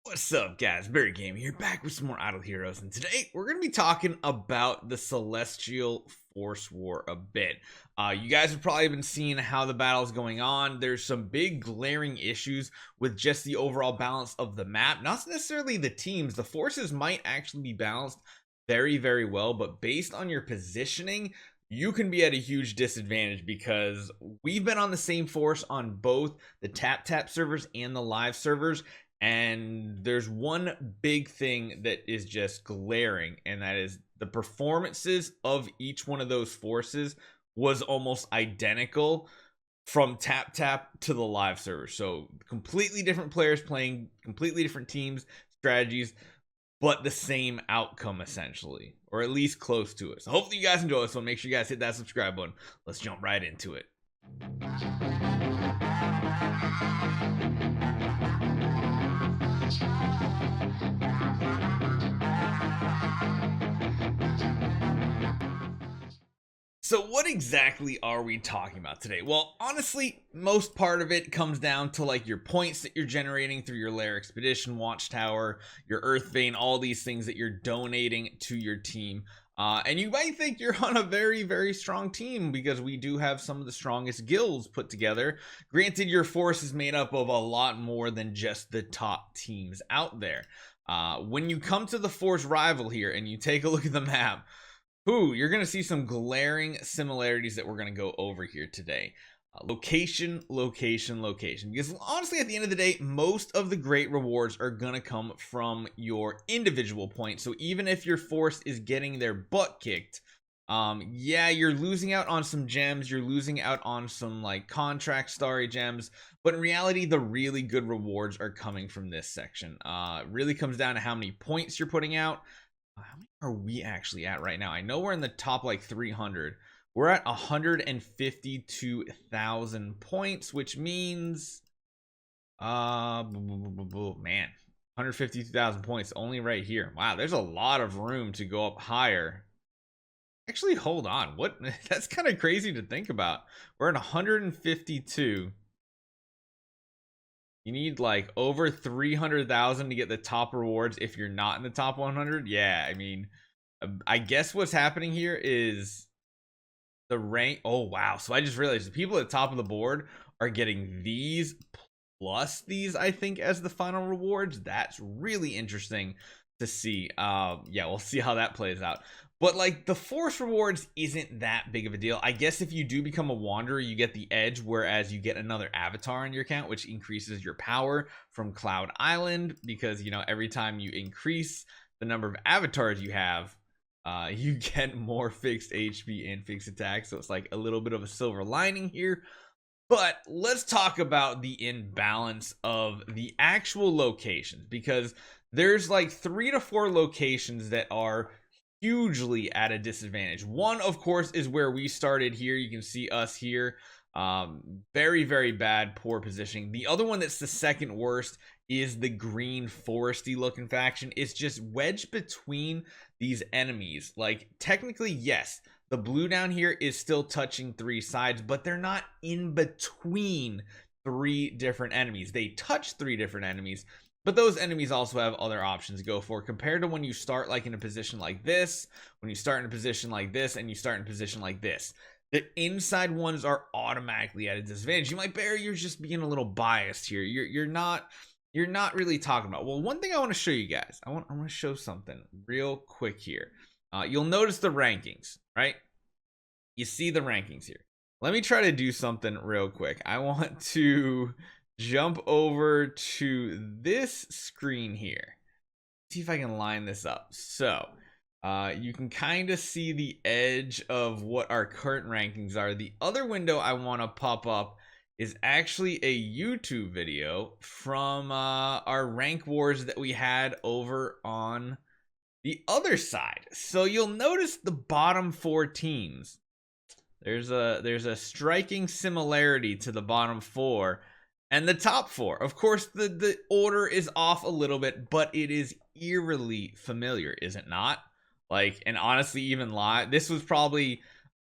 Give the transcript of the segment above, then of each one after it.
What's up, guys? Barry Game here, back with some more Idle Heroes, and today we're going to be talking about the Celestial Force War a bit. You guys have probably been seeing how the battle's going on. There's some big glaring issues with just the overall balance of the map. Not necessarily the teams. The forces might actually be balanced very, very well, but based on your positioning, you can be at a huge disadvantage because we've been on the same force on both the TapTap servers and the live servers. And there's one big thing that is just glaring, and that is the performances of each one of those forces was almost identical from TapTap to the live server. So completely different players playing completely different teams, strategies, but the same outcome essentially, or at least close to it. So hopefully you guys enjoy this one. Make sure you guys hit that subscribe button. Let's jump right into it. So what exactly are we talking about today? Well, honestly, most part of it comes down to like your points that you're generating through your Lair Expedition Watchtower, your Earth Vein, all these things that you're donating to your team. And you might think you're on a very, very strong team because we do have some of the strongest guilds put together. Granted, your force is made up of a lot more than just the top teams out there. When you come to the force rival here and you take a look at the map, you're going to see some glaring similarities that we're going to go over here today. Location. Because honestly, at the end of the day, most of the great rewards are going to come from your individual points. So even if your force is getting their butt kicked, yeah, you're losing out on some gems. You're losing out on some like contract starry gems. But in reality, the really good rewards are coming from this section. It really comes down to how many points you're putting out. How many are we actually at right now? I know we're in the top like 300. We're at 152,000 points, which means man, 152,000 points only right here. Wow, there's a lot of room to go up higher. Actually, hold on. What? That's kind of crazy to think about. We're at 152. You need like over 300,000 to get the top rewards if you're not in the top 100. Yeah, I mean, I guess what's happening here is the rank. Oh, wow. So I just realized the people at the top of the board are getting these plus these, I think, as the final rewards. That's really interesting to see. Yeah, we'll see how that plays out. But like the force rewards isn't that big of a deal. I guess if you do become a wanderer, you get the edge, whereas you get another avatar in your account, which increases your power from Cloud Island, because you know every time you increase the number of avatars you have, you get more fixed HP and fixed attack. So it's like a little bit of a silver lining here. But let's talk about the imbalance of the actual locations, because there's like 3 to 4 locations that are hugely at a disadvantage. One, of course, is where we started here. You can see us here. Very, very bad, poor positioning. The other one that's the second worst is the green foresty looking faction. It's just wedged between these enemies. Like, technically, yes, the blue down here is still touching 3 sides, but they're not in between 3 different enemies. They touch 3 different enemies, but those enemies also have other options to go for, compared to when you start like in a position like this, when you start in a position like this, and you start in a position like this. The inside ones are automatically at a disadvantage. You might, Barry, you're just being a little biased here. You're not really talking about. Well, one thing I want to show you guys. I want to show something real quick here. You'll notice the rankings, right? You see the rankings here. Let me try to do something real quick. I want to jump over to this screen here. See if I can line this up. So you can kind of see the edge of what our current rankings are. The other window I want to pop up is actually a YouTube video from our rank wars that we had over on the other side. So you'll notice the bottom 4 teams. There's a striking similarity to the bottom 4 and the top 4. Of course, the order is off a little bit, but it is eerily familiar, is it not? Like, and honestly, even live, this was probably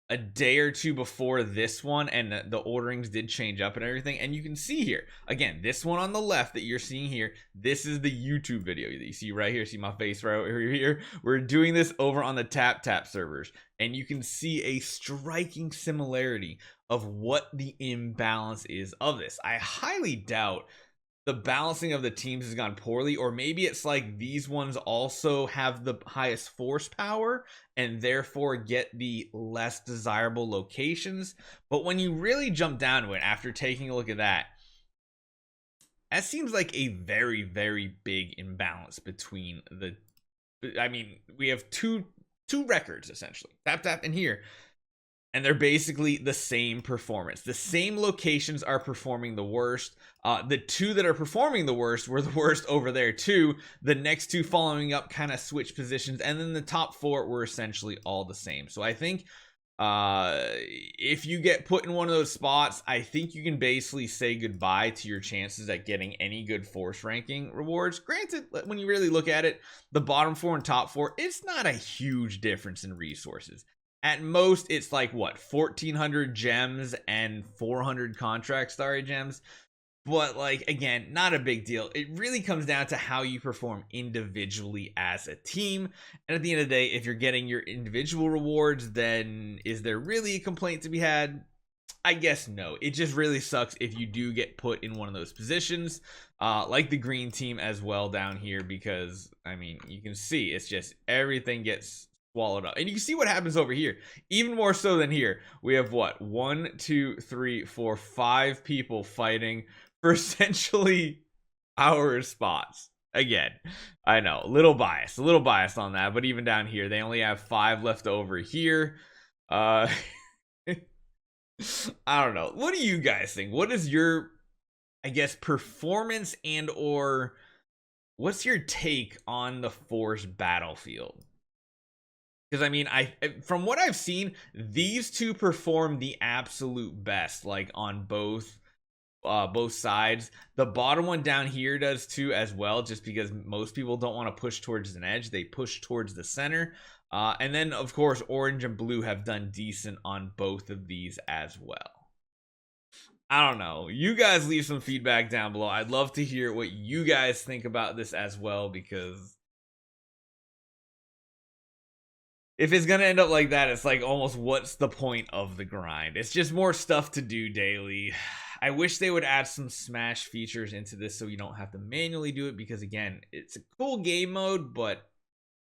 a day or two before this one, and the orderings did change up and everything. And you can see here again, this one on the left that you're seeing here, this is the YouTube video that you see right here. See my face right over here. We're doing this over on the TapTap servers, and you can see a striking similarity of what the imbalance is of this. I highly doubt the balancing of the teams has gone poorly, or maybe it's like these ones also have the highest force power and therefore get the less desirable locations. But when you really jump down to it after taking a look at that, that seems like a very, very big imbalance between the, I mean, we have two records essentially, TapTap and here, and they're basically the same performance. The same locations are performing the worst. The two that are performing the worst were the worst over there too. The next two following up kind of switch positions, and then the top four were essentially all the same. So I think if you get put in one of those spots, I think you can basically say goodbye to your chances at getting any good force ranking rewards. Granted, when you really look at it, the bottom four and top four, it's not a huge difference in resources. At most, it's like what, 1,400 gems and 400 contract starry gems. But like, again, not a big deal. It really comes down to how you perform individually as a team. And at the end of the day, if you're getting your individual rewards, then is there really a complaint to be had? I guess no. It just really sucks if you do get put in one of those positions, like the green team as well down here, because I mean, you can see it's just everything gets swallowed up. And you can see what happens over here, even more so than here. We have what, 1, 2, 3, 4, 5 people fighting for essentially our spots. Again, I know, a little biased on that, but even down here, they only have 5 left over here. I don't know. What do you guys think? What is your, I guess, performance and or what's your take on the Force battlefield? Because I mean, from what I've seen, these two perform the absolute best, like on both sides. The bottom one down here does too as well, just because most people don't want to push towards an edge, they push towards the center. And then of course orange and blue have done decent on both of these as well. I don't know, you guys leave some feedback down below. I'd love to hear what you guys think about this as well, because if it's gonna end up like that, it's like almost what's the point of the grind? It's just more stuff to do daily. I wish they would add some smash features into this so you don't have to manually do it, because again, it's a cool game mode, but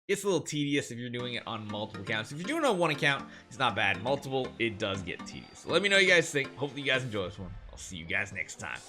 it's a little tedious if you're doing it on multiple accounts. If you're doing it on one account, it's not bad. Multiple, it does get tedious. So let me know what you guys think. Hopefully you guys enjoy this one. I'll see you guys next time.